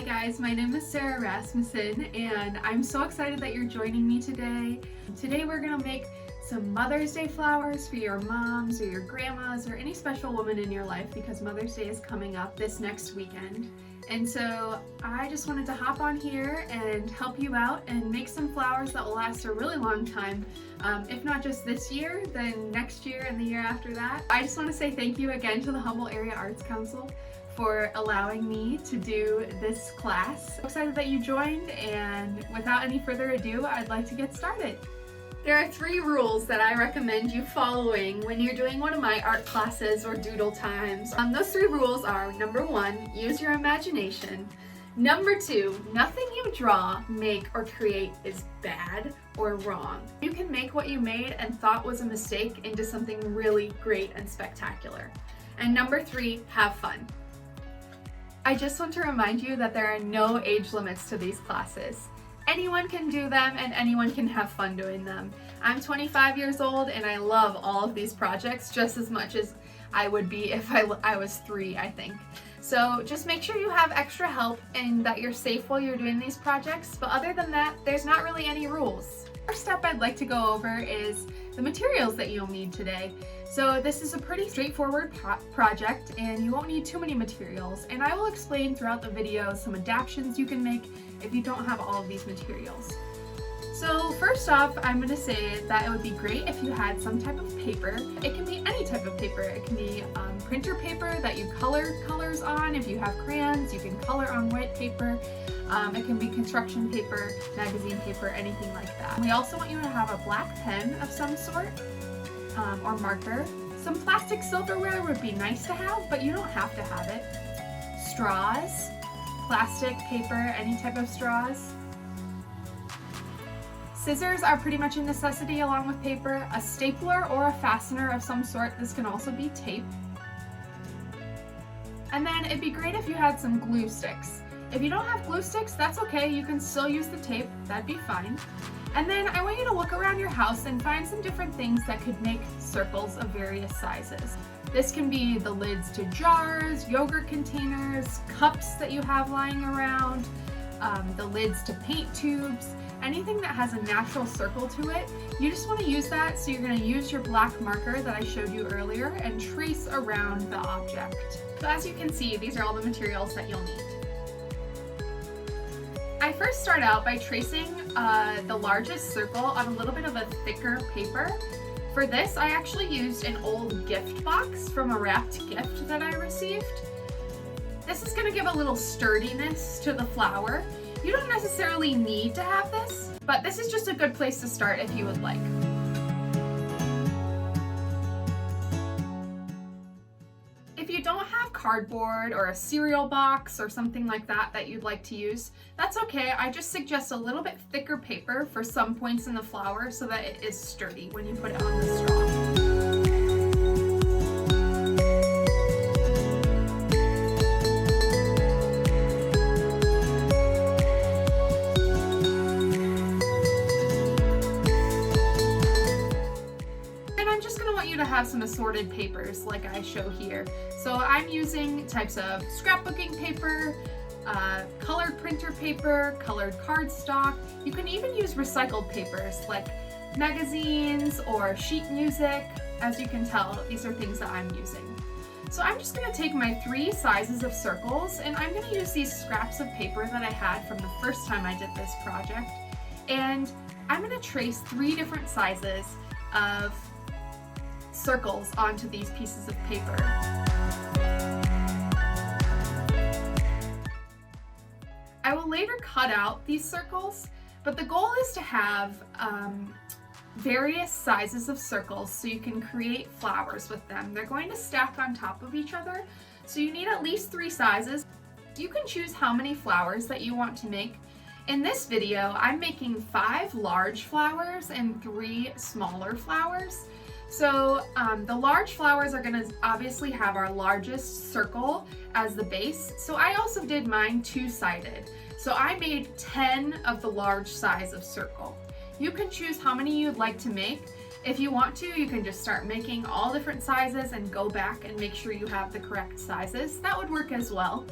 guys, my name is Sarah Rasmussen and I'm so excited that you're joining me today. Today we're going to make some Mother's Day flowers for your moms or your grandmas or any special woman in your life because Mother's Day is coming up this next weekend. And so I just wanted to hop on here and help you out and make some flowers that will last a really long time. If not just this year, then next year and the year after that. I just want to say thank you again to the Humboldt Area Arts Council for allowing me to do this class. I'm excited that you joined, and without any further ado, I'd like to get started. There are 3 rules that I recommend you following when you're doing one of my art classes or doodle times. Those 3 rules are: number 1, use your imagination. Number 2, nothing you draw, make, or create is bad or wrong. You can make what you made and thought was a mistake into something really great and spectacular. And number 3, have fun. I just want to remind you that there are no age limits to these classes. Anyone can do them and anyone can have fun doing them. I'm 25 years old and I love all of these projects just as much as I would be if I was 3, I think. So just make sure you have extra help and that you're safe while you're doing these projects, but other than that, there's not really any rules. First step I'd like to go over is the materials that you'll need today. So this is a pretty straightforward project and you won't need too many materials, and I will explain throughout the video some adaptations you can make if you don't have all of these materials. So first off, I'm going to say that it would be great if you had some type of paper. It can be any type of paper. It can be printer paper that you color colors on. If you have crayons, you can color on white paper. It can be construction paper, magazine paper, anything like that. We also want you to have a black pen of some sort or marker. Some plastic silverware would be nice to have, but you don't have to have it. Straws, plastic, paper, any type of straws. Scissors are pretty much a necessity along with paper. A stapler or a fastener of some sort. This can also be tape. And then it'd be great if you had some glue sticks. If you don't have glue sticks, that's okay. You can still use the tape. That'd be fine. And then I want you to look around your house and find some different things that could make circles of various sizes. This can be the lids to jars, yogurt containers, cups that you have lying around, the lids to paint tubes, anything that has a natural circle to it. You just want to use that, so you're going to use your black marker that I showed you earlier and trace around the object. So as you can see, these are all the materials that you'll need. I first start out by tracing the largest circle on a little bit of a thicker paper. For this, I actually used an old gift box from a wrapped gift that I received. This is going to give a little sturdiness to the flower. You don't necessarily need to have this, but this is just a good place to start if you would like. If you don't have cardboard or a cereal box or something like that that you'd like to use, that's okay. I just suggest a little bit thicker paper for some points in the flower so that it is sturdy when you put it on the straw. To have some assorted papers like I show here. So I'm using types of scrapbooking paper, colored printer paper, colored cardstock. You can even use recycled papers like magazines or sheet music. As you can tell, these are things that I'm using. So I'm just going to take my 3 sizes of circles and I'm going to use these scraps of paper that I had from the first time I did this project, and I'm going to trace 3 different sizes of circles onto these pieces of paper. I will later cut out these circles, but the goal is to have various sizes of circles so you can create flowers with them. They're going to stack on top of each other, so you need at least 3 sizes. You can choose how many flowers that you want to make. In this video, I'm making 5 large flowers and 3 smaller flowers. So the large flowers are going to obviously have our largest circle as the base. So I also did mine 2-sided. So I made 10 of the large size of circle. You can choose how many you'd like to make. If you want to, you can just start making all different sizes and go back and make sure you have the correct sizes. That would work as well.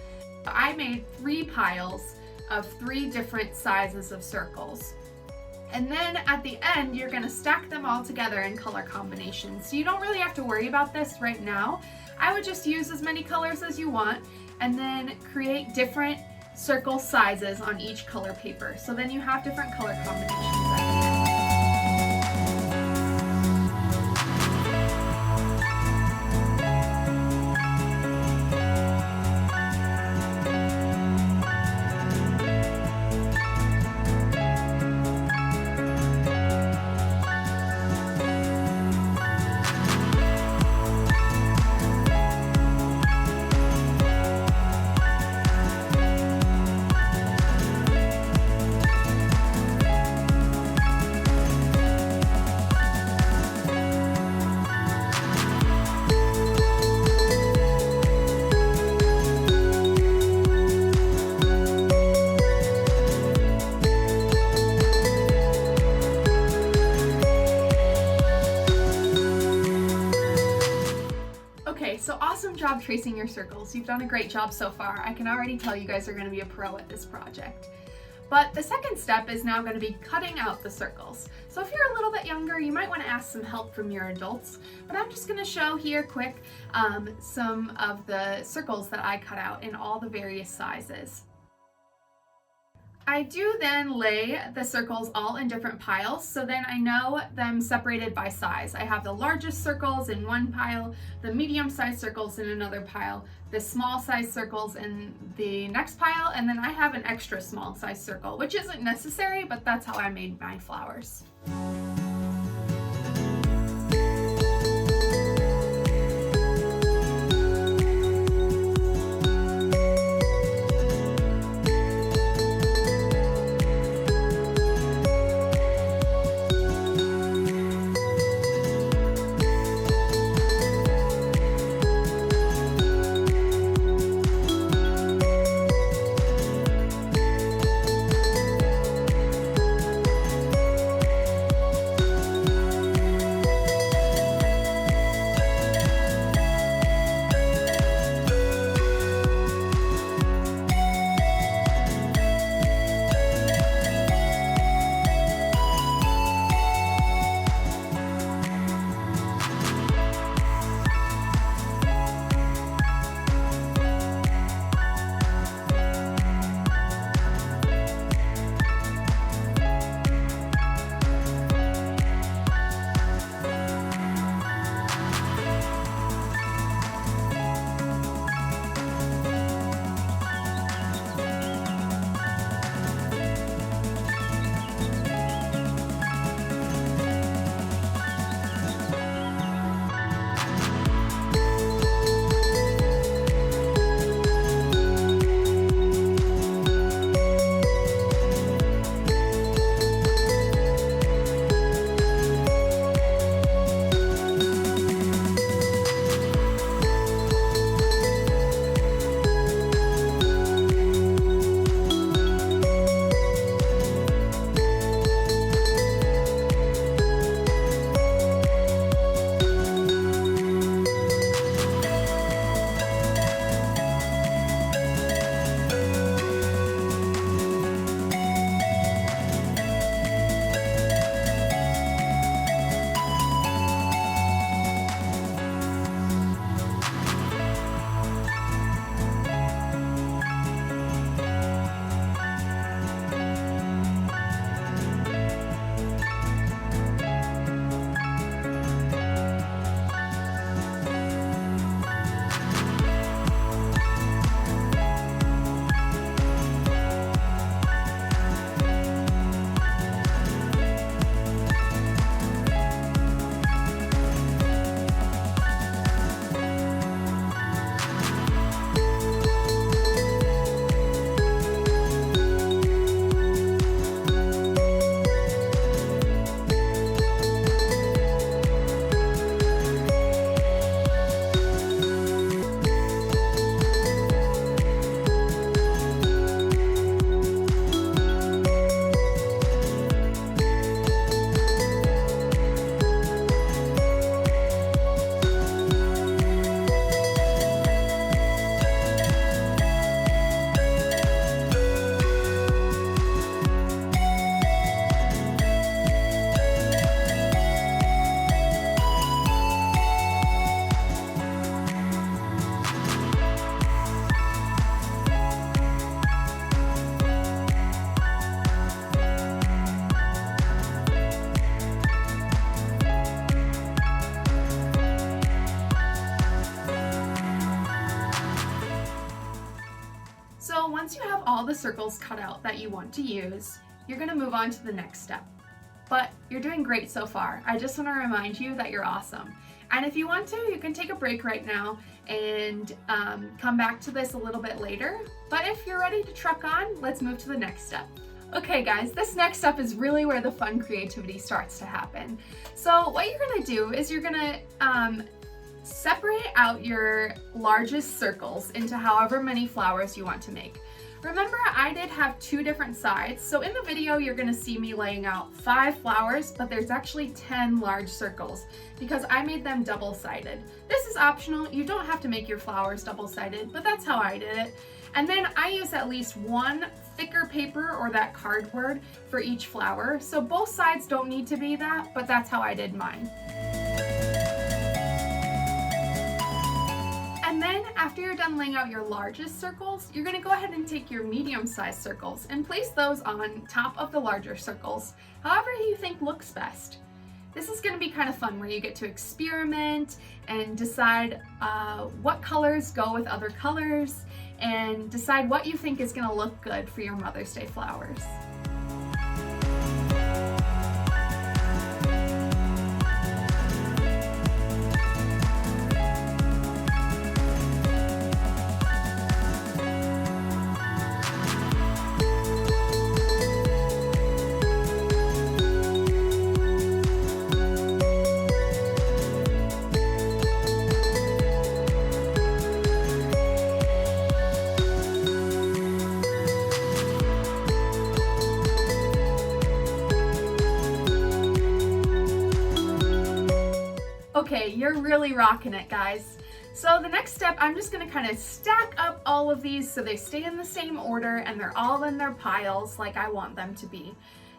I made 3 piles of 3 different sizes of circles. And then at the end, you're gonna stack them all together in color combinations. So you don't really have to worry about this right now. I would just use as many colors as you want and then create different circle sizes on each color paper. So then you have different color combinations at the end. Okay, so awesome job tracing your circles. You've done a great job so far. I can already tell you guys are going to be a pro at this project. But the second step is now going to be cutting out the circles. So if you're a little bit younger, you might want to ask some help from your adults. But I'm just going to show here quick some of the circles that I cut out in all the various sizes. I do then lay the circles all in different piles, so then I know them separated by size. I have the largest circles in one pile, the medium-sized circles in another pile, the small-sized circles in the next pile, and then I have an extra small-sized circle, which isn't necessary, but that's how I made my flowers. once you have all the circles cut out that you want to use, you're gonna move on to the next step. But you're doing great so far. I just wanna remind you that you're awesome. And if you want to, you can take a break right now and come back to this a little bit later. But if you're ready to truck on, let's move to the next step. Okay guys, this next step is really where the fun creativity starts to happen. So what you're gonna do is you're gonna separate out your largest circles into however many flowers you want to make. Remember, I did have 2 different sides, so in the video you're gonna see me laying out 5 flowers, but there's actually 10 large circles because I made them double-sided. This is optional, you don't have to make your flowers double-sided, but that's how I did it. And then I use at least 1 thicker paper or that cardboard for each flower, so both sides don't need to be that, but that's how I did mine. And then after you're done laying out your largest circles, you're gonna go ahead and take your medium-sized circles and place those on top of the larger circles, however you think looks best. This is gonna be kind of fun where you get to experiment and decide what colors go with other colors and decide what you think is gonna look good for your Mother's Day flowers. Okay, you're really rocking it, guys. So the next step, I'm just gonna kind of stack up all of these so they stay in the same order and they're all in their piles like I want them to be.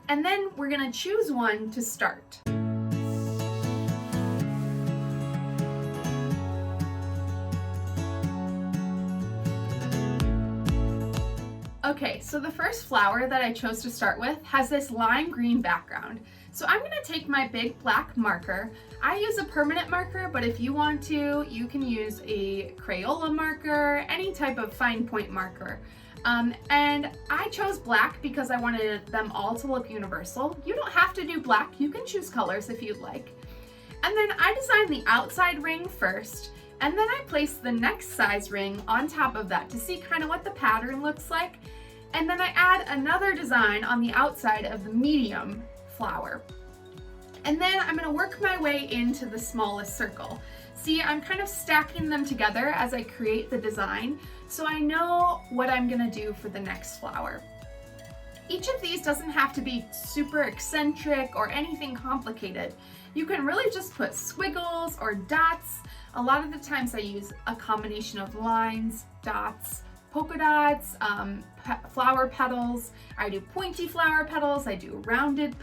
And then we're gonna choose one to start. Okay, so the first flower that I chose to start with has this lime green background. So I'm gonna take my big black marker. I use a permanent marker, but if you want to, you can use a Crayola marker, any type of fine point marker. And I chose black because I wanted them all to look universal. You don't have to do black, you can choose colors if you'd like. And then I designed the outside ring first, and then I placed the next size ring on top of that to see kind of what the pattern looks like. And then I add another design on the outside of the medium flower. And then I'm gonna work my way into the smallest circle. See, I'm kind of stacking them together as I create the design, so I know what I'm gonna do for the next flower. Each of these doesn't have to be super eccentric or anything complicated. You can really just put squiggles or dots. A lot of the times I use a combination of lines, dots, polka dots, flower petals. I do pointy flower petals, I do rounded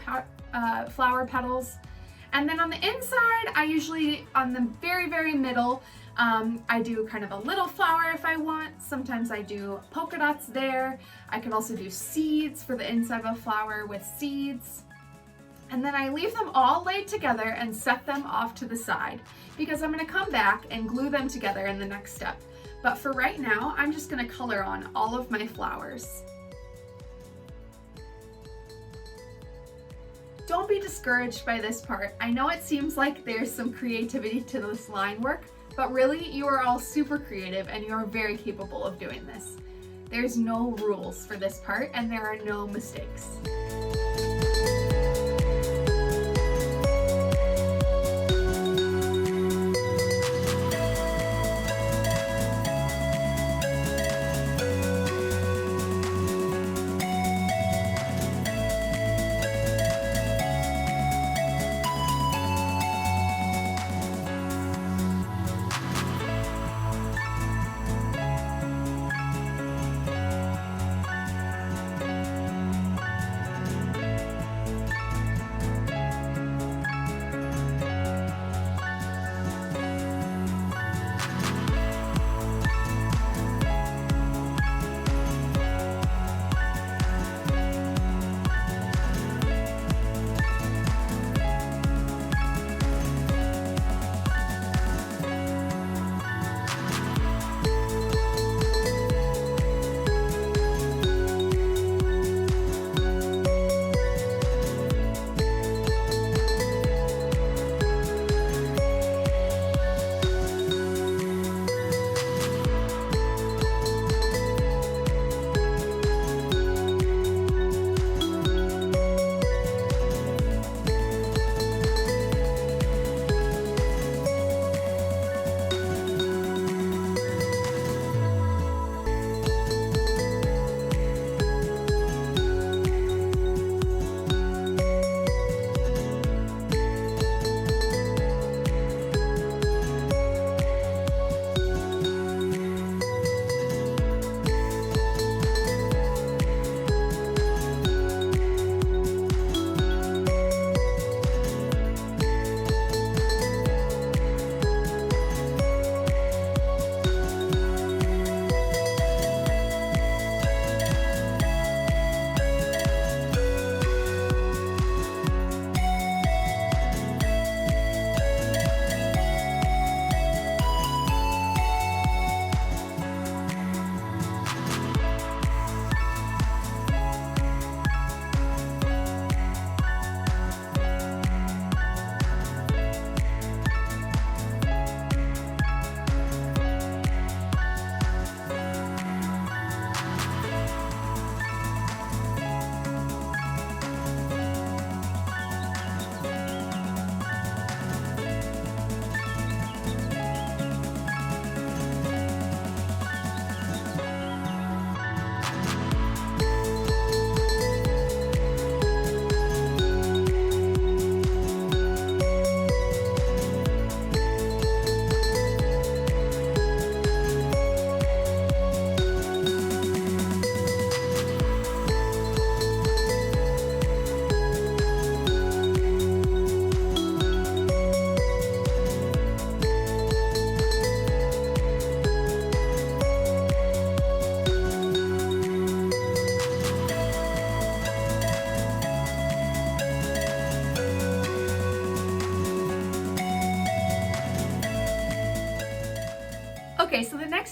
flower petals. And then on the inside, I usually, on the very, very middle, I do kind of a little flower if I want. Sometimes I do polka dots there. I can also do seeds for the inside of a flower with seeds. And then I leave them all laid together and set them off to the side because I'm gonna come back and glue them together in the next step. But for right now, I'm just gonna color on all of my flowers. Don't be discouraged by this part. I know it seems like there's some creativity to this line work, but really you are all super creative and you are very capable of doing this. There's no rules for this part and there are no mistakes.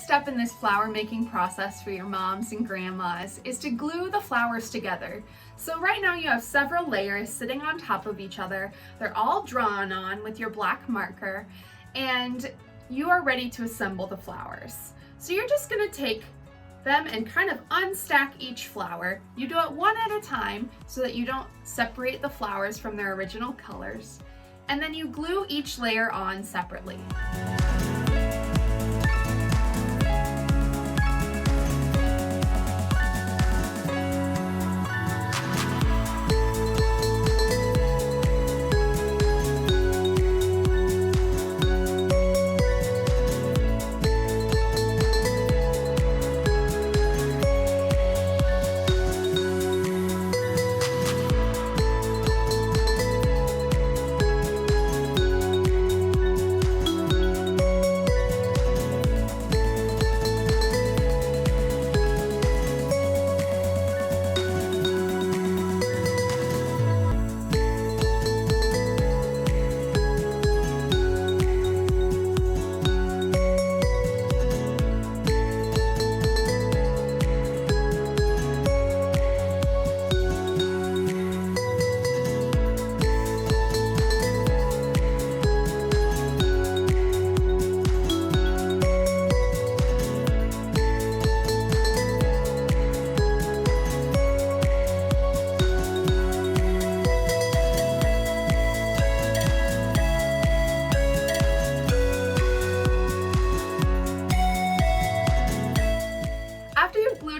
step in this flower making process for your moms and grandmas is to glue the flowers together. So right now you have several layers sitting on top of each other. They're all drawn on with your black marker, and you are ready to assemble the flowers. So you're just going to take them and kind of unstack each flower. You do it one at a time so that you don't separate the flowers from their original colors. And then you glue each layer on separately.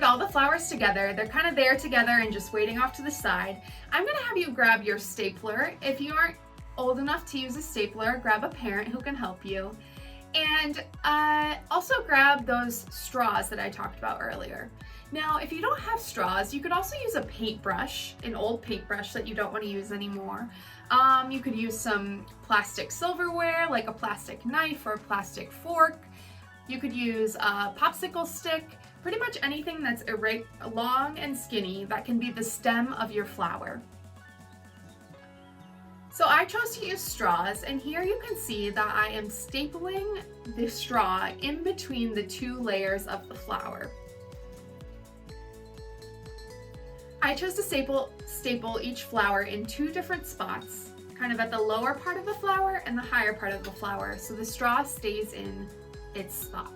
All the flowers together, they're kind of there together and just waiting off to the side. I'm going to have you grab your stapler. If you aren't old enough to use a stapler, grab a parent who can help you. And also grab those straws that I talked about earlier. Now, if you don't have straws, you could also use a paintbrush, an old paintbrush that you don't want to use anymore. You could use some plastic silverware, like a plastic knife or a plastic fork. You could use a popsicle stick. Pretty much anything that's long and skinny that can be the stem of your flower. So I chose to use straws, and here you can see that I am stapling the straw in between the two layers of the flower. I chose to staple each flower in two different spots, kind of at the lower part of the flower and the higher part of the flower, so the straw stays in its spot.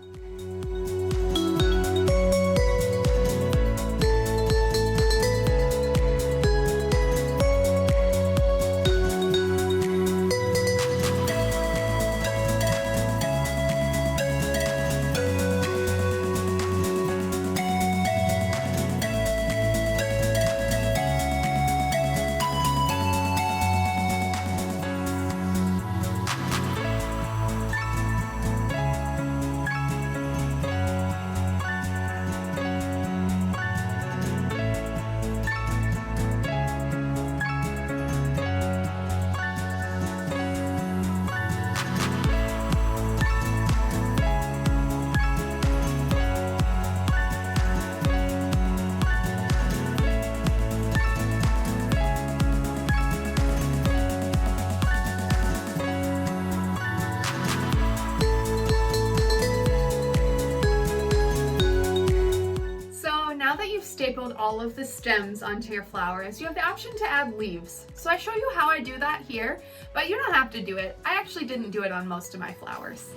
Stapled all of the stems onto your flowers, you have the option to add leaves. So I show you how I do that here, but you don't have to do it. I actually didn't do it on most of my flowers.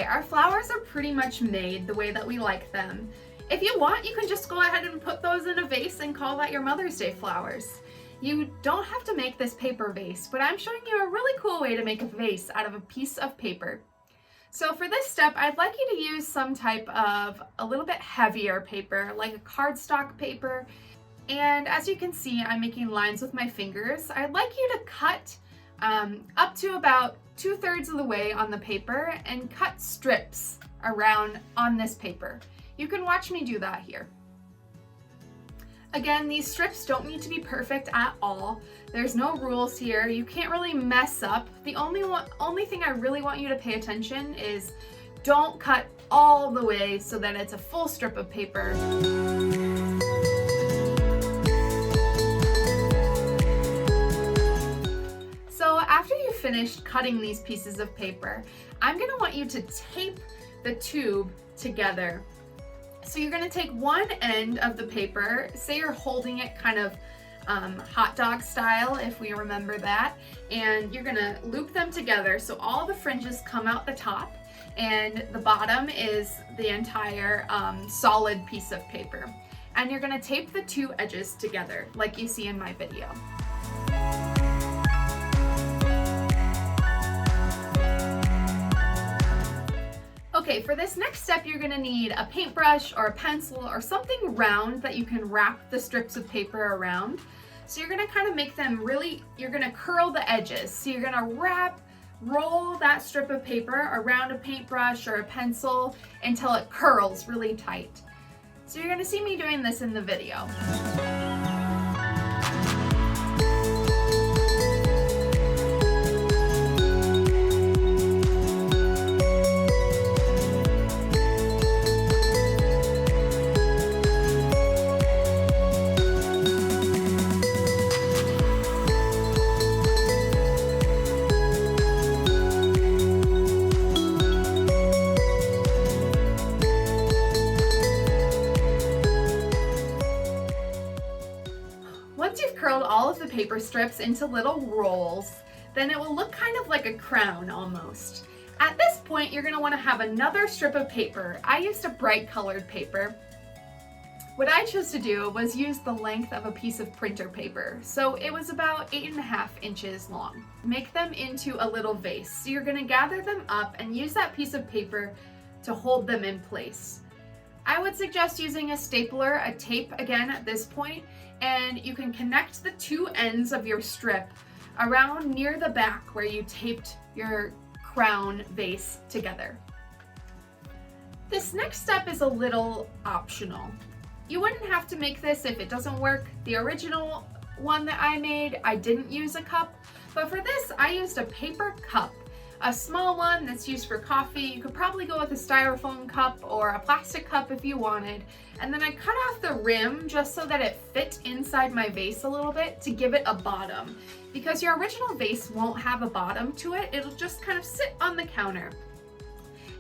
Our flowers are pretty much made the way that we like them. If you want, you can just go ahead and put those in a vase and call that your Mother's Day flowers. You don't have to make this paper vase, but I'm showing you a really cool way to make a vase out of a piece of paper. So for this step, I'd like you to use some type of a little bit heavier paper, like a cardstock paper. And as you can see, I'm making lines with my fingers. I'd like you to cut up to about 2/3 of the way on the paper and cut strips around on this paper. You can watch me do that here. Again, these strips don't need to be perfect at all. There's no rules here. You can't really mess up. The only thing I really want you to pay attention is don't cut all the way so that it's a full strip of paper. finished cutting these pieces of paper, I'm gonna want you to tape the tube together. So you're gonna take one end of the paper, say you're holding it kind of hot dog style, if we remember that, and you're gonna loop them together so all the fringes come out the top and the bottom is the entire solid piece of paper. And you're gonna tape the two edges together like you see in my video. Okay, for this next step, you're gonna need a paintbrush or a pencil or something round that you can wrap the strips of paper around. So you're gonna kind of make them you're gonna curl the edges. So you're gonna roll that strip of paper around a paintbrush or a pencil until it curls really tight. So you're gonna see me doing this in the video. Once you've curled all of the paper strips into little rolls, then it will look kind of like a crown almost. At this point, you're gonna wanna have another strip of paper. I used a bright colored paper. What I chose to do was use the length of a piece of printer paper. So it was about 8.5 inches long. Make them into a little vase. So you're gonna gather them up and use that piece of paper to hold them in place. I would suggest using a stapler, a tape again at this point, and you can connect the two ends of your strip around near the back where you taped your crown vase together. This next step is a little optional. You wouldn't have to make this if it doesn't work. The original one that I made, I didn't use a cup, but for this I used a paper cup. A small one that's used for coffee. You could probably go with a styrofoam cup or a plastic cup if you wanted. And then I cut off the rim just so that it fit inside my vase a little bit to give it a bottom. Because your original vase won't have a bottom to it, it'll just kind of sit on the counter.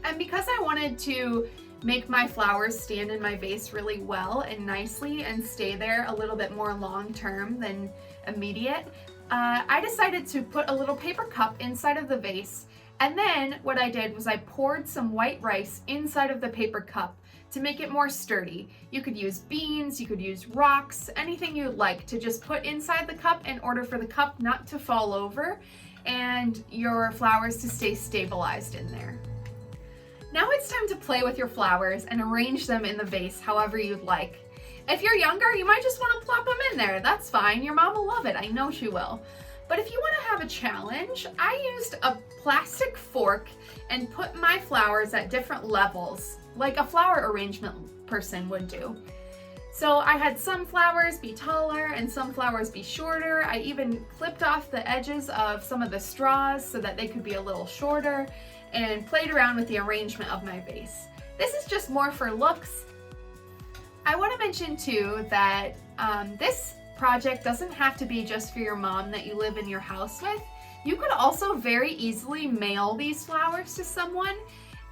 And because I wanted to make my flowers stand in my vase really well and nicely and stay there a little bit more long term than immediate, I decided to put a little paper cup inside of the vase, and then what I did was I poured some white rice inside of the paper cup to make it more sturdy. You could use beans, you could use rocks, anything you'd like to just put inside the cup in order for the cup not to fall over and your flowers to stay stabilized in there. Now it's time to play with your flowers and arrange them in the vase however you'd like. If you're younger, you might just want to plop them in there. That's fine. Your mom will love it. I know she will. But if you want to have a challenge, I used a plastic fork and put my flowers at different levels, like a flower arrangement person would do. So I had some flowers be taller and some flowers be shorter. I even clipped off the edges of some of the straws so that they could be a little shorter and played around with the arrangement of my vase. This is just more for looks. I want to mention too that this project doesn't have to be just for your mom that you live in your house with. You could also very easily mail these flowers to someone.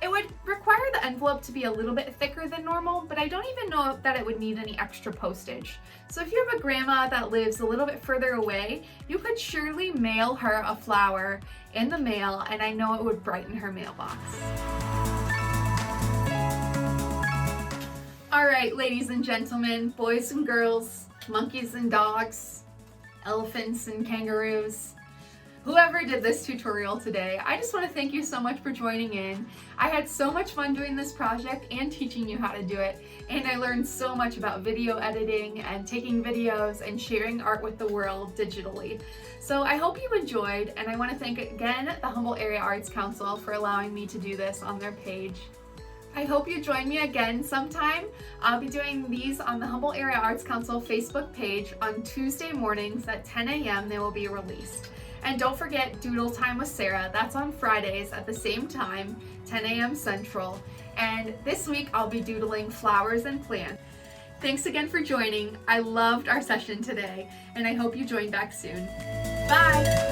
It would require the envelope to be a little bit thicker than normal, but I don't even know that it would need any extra postage. So if you have a grandma that lives a little bit further away, you could surely mail her a flower in the mail, and I know it would brighten her mailbox. All right, ladies and gentlemen, boys and girls, monkeys and dogs, elephants and kangaroos, whoever did this tutorial today, I just want to thank you so much for joining in. I had so much fun doing this project and teaching you how to do it, and I learned so much about video editing and taking videos and sharing art with the world digitally. So I hope you enjoyed, and I want to thank again the Humboldt Area Arts Council for allowing me to do this on their page. I hope you join me again sometime. I'll be doing these on the Humboldt Area Arts Council Facebook page on Tuesday mornings at 10 a.m. They will be released. And don't forget Doodle Time with Sarah. That's on Fridays at the same time, 10 a.m. Central. And this week I'll be doodling flowers and plants. Thanks again for joining. I loved our session today, and I hope you join back soon. Bye!